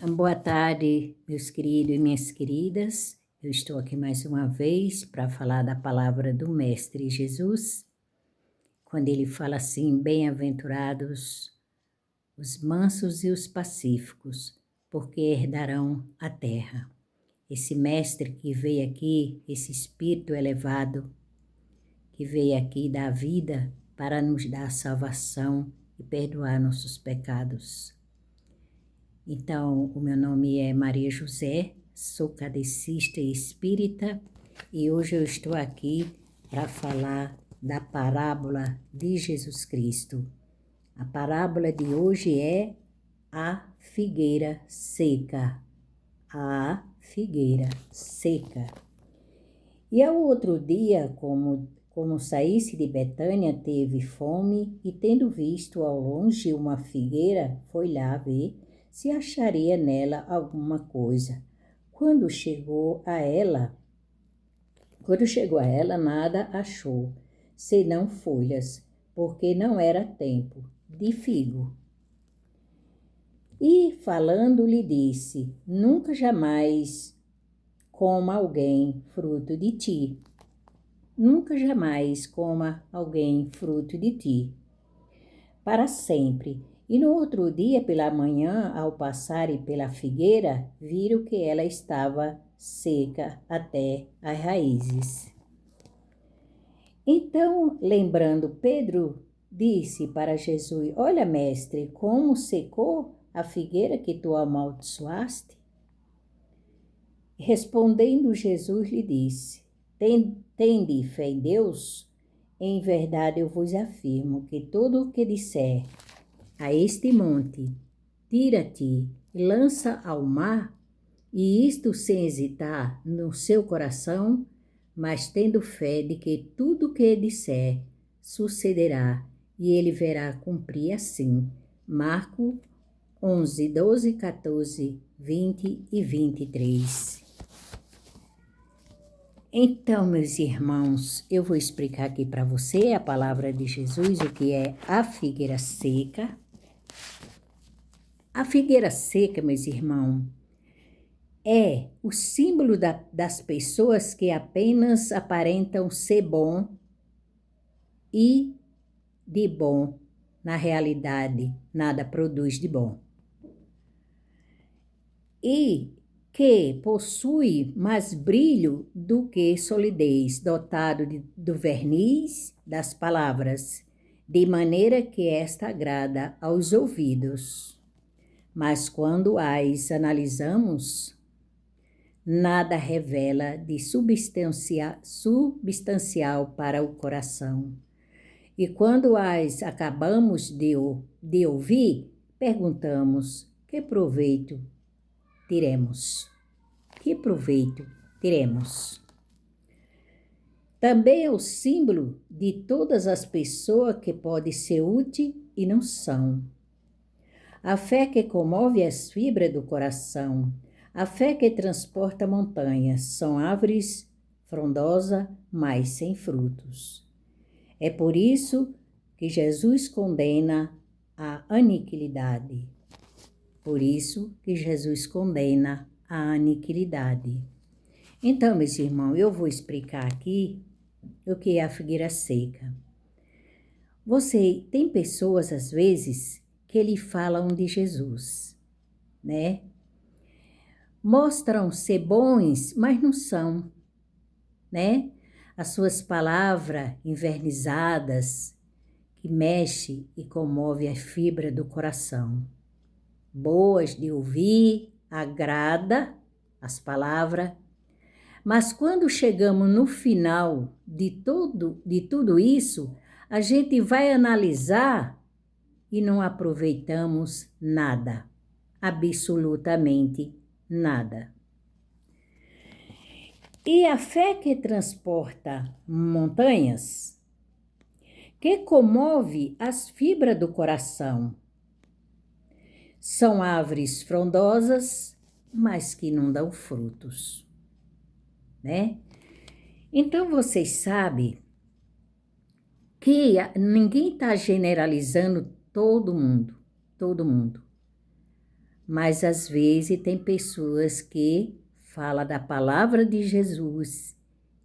Boa tarde, meus queridos e minhas queridas. Eu estou aqui mais uma vez para falar da palavra do Mestre Jesus, quando ele fala assim: bem-aventurados os mansos e os pacíficos, porque herdarão a terra. Esse Mestre que veio aqui, esse Espírito elevado, que veio aqui dar vida para nos dar salvação e perdoar nossos pecados. Então, o meu nome é Maria José, sou cadecista e espírita e hoje eu estou aqui para falar da parábola de Jesus Cristo. A parábola de hoje é a figueira seca. A figueira seca. E ao outro dia, como saísse de Betânia, teve fome e, tendo visto ao longe uma figueira, foi lá ver se acharia nela alguma coisa. Quando chegou a ela, nada achou, senão folhas, porque não era tempo de figo. E falando lhe disse: nunca jamais coma alguém fruto de ti. Nunca jamais coma alguém fruto de ti, para sempre. E no outro dia, pela manhã, ao passarem pela figueira, viram que ela estava seca até as raízes. Então, lembrando, Pedro disse para Jesus: olha, mestre, como secou a figueira que tu amaldiçoaste? Respondendo, Jesus lhe disse: tende fé em Deus? Em verdade eu vos afirmo que todo o que disser a este monte, tira-te e lança ao mar, e isto sem hesitar no seu coração, mas tendo fé de que tudo o que disser sucederá, e ele verá cumprir assim. Marcos 11, 12, 14, 20 e 23. Então, meus irmãos, eu vou explicar aqui para você a palavra de Jesus, o que é a figueira seca. A figueira seca, meus irmãos, é o símbolo das pessoas que apenas aparentam ser bom e de bom, na realidade, nada produz de bom. E que possui mais brilho do que solidez, dotado do verniz das palavras, de maneira que esta agrada aos ouvidos. Mas quando as analisamos, nada revela de substancial para o coração. E quando as acabamos de ouvir, perguntamos: que proveito teremos? Que proveito teremos? Também é o símbolo de todas as pessoas que podem ser úteis e não são. A fé que comove as fibras do coração, a fé que transporta montanhas, são árvores frondosas, mas sem frutos. É por isso que Jesus condena a aniquilidade. Por isso que Jesus condena a aniquilidade. Então, meus irmãos, eu vou explicar aqui o que é a figueira seca. Tem pessoas, às vezes, que lhe falam de Jesus, né? Mostram ser bons, mas não são, né? As suas palavras invernizadas, que mexe e comove a fibra do coração. Boas de ouvir, agrada as palavras, mas quando chegamos no final de tudo isso, a gente vai analisar e não aproveitamos nada, absolutamente nada. E a fé que transporta montanhas, que comove as fibras do coração, são árvores frondosas, mas que não dão frutos, né? Então, vocês sabem que ninguém está generalizando todo mundo, Mas às vezes tem pessoas que falam da palavra de Jesus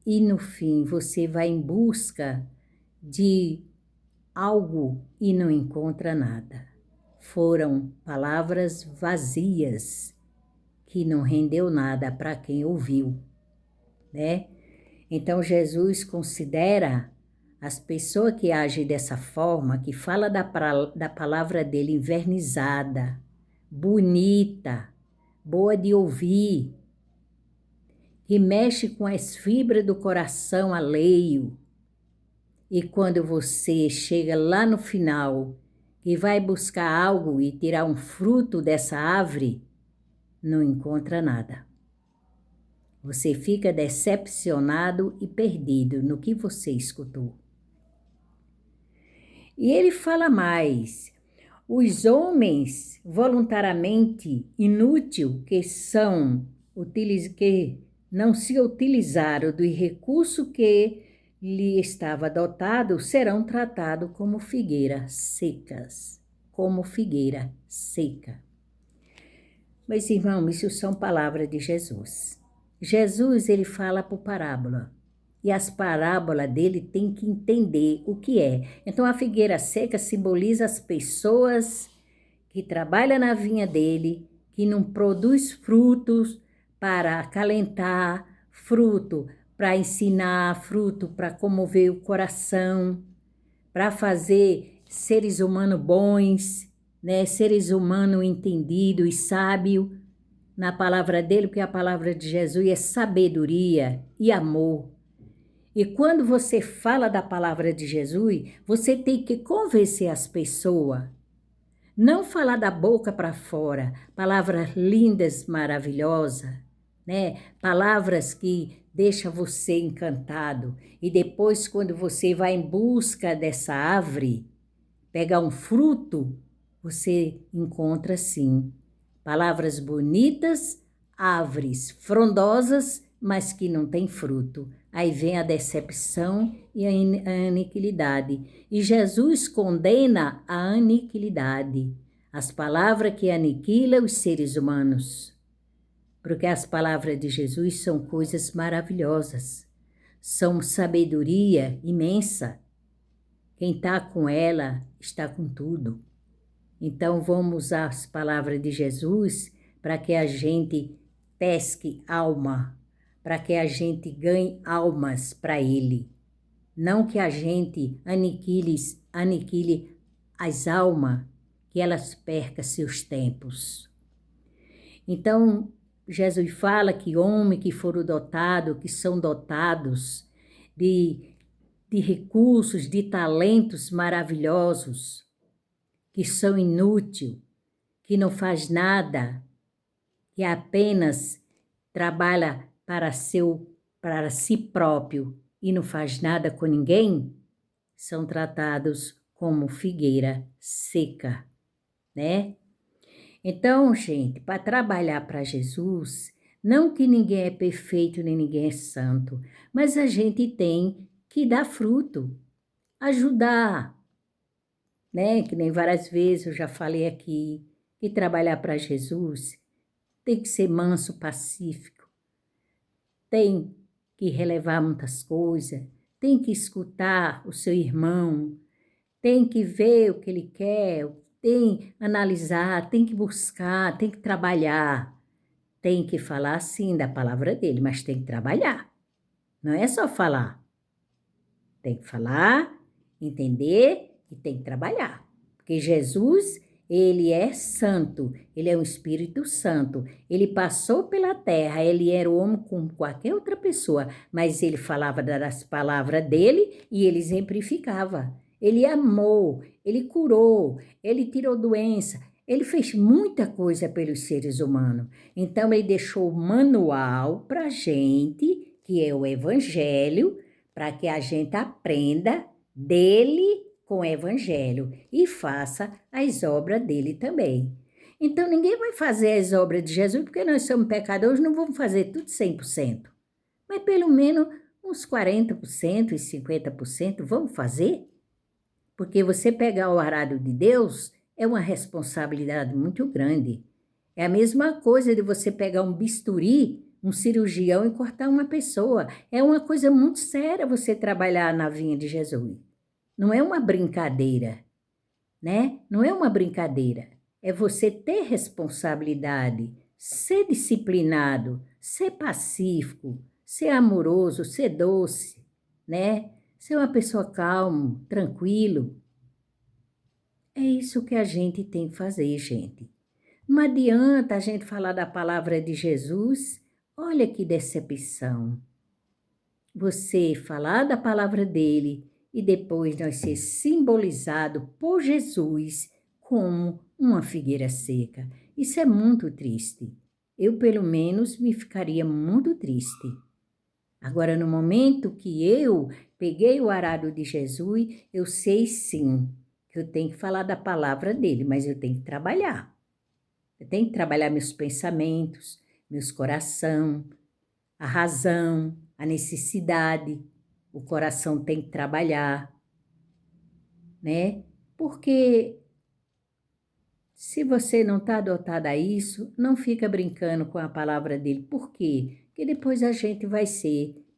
e no fim você vai em busca de algo e não encontra nada. Foram palavras vazias que não rendeu nada para quem ouviu, né? Então Jesus considera as pessoas que agem dessa forma, que fala da palavra dele invernizada, bonita, boa de ouvir, que mexe com as fibras do coração alheio. E quando você chega lá no final e vai buscar algo e tirar um fruto dessa árvore, não encontra nada. Você fica decepcionado e perdido no que você escutou. E ele fala mais: os homens voluntariamente inúteis que não se utilizaram do recurso que lhe estava dotado serão tratados como figueiras secas, como figueira seca. Meus irmãos, isso são palavras de Jesus. Jesus, ele fala por parábola. E as parábolas dele tem que entender o que é. Então, a figueira seca simboliza as pessoas que trabalham na vinha dele, que não produz frutos para acalentar, fruto para ensinar, fruto para comover o coração, para fazer seres humanos bons, né? Seres humanos entendidos e sábios na palavra dele, porque a palavra de Jesus é sabedoria e amor. E quando você fala da palavra de Jesus, você tem que convencer as pessoas. Não falar da boca para fora, palavras lindas, maravilhosas, né? Palavras que deixam você encantado. E depois, quando você vai em busca dessa árvore, pegar um fruto, você encontra sim palavras bonitas, árvores frondosas, mas que não tem fruto. Aí vem a decepção e a iniquidade. E Jesus condena a iniquidade, as palavras que aniquilam os seres humanos. Porque as palavras de Jesus são coisas maravilhosas, são sabedoria imensa. Quem está com ela está com tudo. Então vamos usar as palavras de Jesus para que a gente pesque alma, para que a gente ganhe almas para Ele. Não que a gente aniquile as almas, que elas percam seus tempos. Então, Jesus fala que homens que foram dotados, que são dotados de recursos, de talentos maravilhosos, que são inúteis, que não faz nada, que apenas trabalha para si próprio e não faz nada com ninguém, são tratados como figueira seca, né? Então, gente, para trabalhar para Jesus, não que ninguém é perfeito nem ninguém é santo, mas a gente tem que dar fruto, ajudar, né? Que nem várias vezes eu já falei aqui, que trabalhar para Jesus tem que ser manso, pacífico, tem que relevar muitas coisas, tem que escutar o seu irmão, tem que ver o que ele quer, tem que analisar, tem que buscar, tem que trabalhar, tem que falar sim da palavra dele, mas tem que trabalhar, não é só falar, tem que falar, entender e tem que trabalhar, porque Jesus, ele é santo, ele é um Espírito Santo, ele passou pela terra, ele era o homem como qualquer outra pessoa, mas ele falava das palavras dele e ele exemplificava. Ele amou, ele curou, ele tirou doença, ele fez muita coisa pelos seres humanos. Então, ele deixou o manual para a gente, que é o Evangelho, para que a gente aprenda dele com o Evangelho e faça as obras dele também. Então, ninguém vai fazer as obras de Jesus, porque nós somos pecadores, não vamos fazer tudo 100%. Mas pelo menos uns 40% e 50% vamos fazer. Porque você pegar o arado de Deus é uma responsabilidade muito grande. É a mesma coisa de você pegar um bisturi, um cirurgião e cortar uma pessoa. É uma coisa muito séria você trabalhar na vinha de Jesus. Não é uma brincadeira, né? Não é uma brincadeira. É você ter responsabilidade, ser disciplinado, ser pacífico, ser amoroso, ser doce, né? Ser uma pessoa calma, tranquilo. É isso que a gente tem que fazer, gente. Não adianta a gente falar da palavra de Jesus. Olha que decepção. Você falar da palavra dele e depois nós ser simbolizado por Jesus como uma figueira seca. Isso é muito triste. Eu, pelo menos, me ficaria muito triste. Agora, no momento que eu peguei o arado de Jesus, eu sei sim que eu tenho que falar da palavra dele, mas eu tenho que trabalhar. Eu tenho que trabalhar meus pensamentos, meus coração, a razão, a necessidade. O coração tem que trabalhar, né? Porque se você não está adotado a isso, não fica brincando com a palavra dele. Por quê? Porque depois a gente vai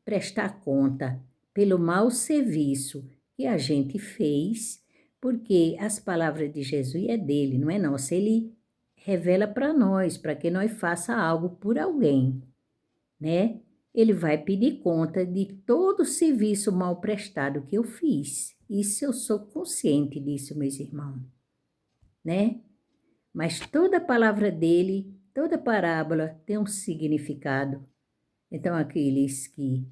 prestar conta pelo mau serviço que a gente fez, porque as palavras de Jesus é dele, não é nossa. Ele revela para nós, para que nós faça algo por alguém, né? Ele vai pedir conta de todo o serviço mal prestado que eu fiz. Isso eu sou consciente disso, meus irmãos, né? Mas toda palavra dele, toda parábola tem um significado. Então, aqueles que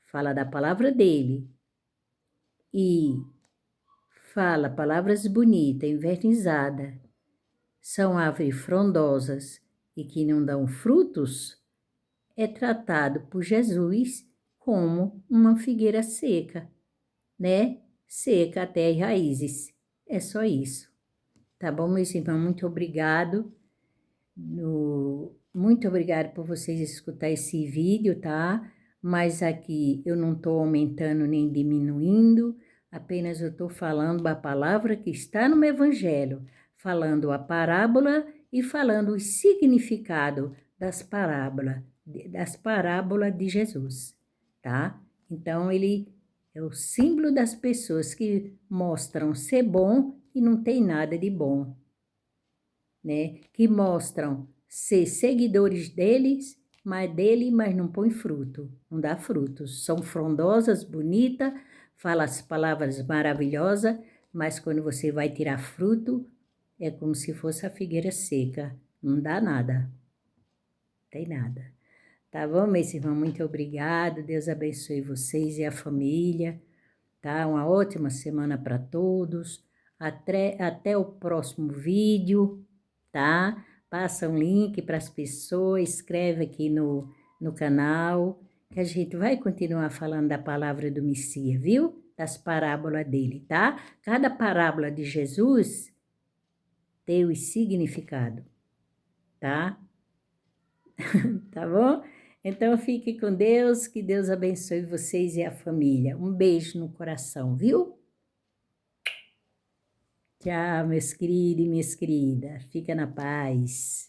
falam da palavra dele e fala palavras bonitas, invernizadas, são árvores frondosas e que não dão frutos, é tratado por Jesus como uma figueira seca, né? Seca até as raízes. É só isso. Tá bom, meus irmãos? Muito obrigado. Muito obrigado por vocês escutar esse vídeo, tá? Mas aqui eu não estou aumentando nem diminuindo, apenas eu estou falando a palavra que está no Evangelho, falando a parábola e falando o significado das parábolas de Jesus, tá? Então, ele é o símbolo das pessoas que mostram ser bom e não tem nada de bom, né? Que mostram ser seguidores mas não põe fruto, não dá frutos. São frondosas, bonitas, falam as palavras maravilhosas, mas quando você vai tirar fruto, é como se fosse a figueira seca, não dá nada, tem nada. Tá bom, meus irmãos? Muito obrigado, Deus abençoe vocês e a família, tá? Uma ótima semana para todos, até o próximo vídeo, tá? Passa um link para as pessoas, escreve aqui no canal, que a gente vai continuar falando da palavra do Messias, viu? Das parábolas dele, tá? Cada parábola de Jesus tem o significado, tá? Tá bom? Então fique com Deus, que Deus abençoe vocês e a família. Um beijo no coração, viu? Tchau, meus queridos e minhas queridas. Fica na paz.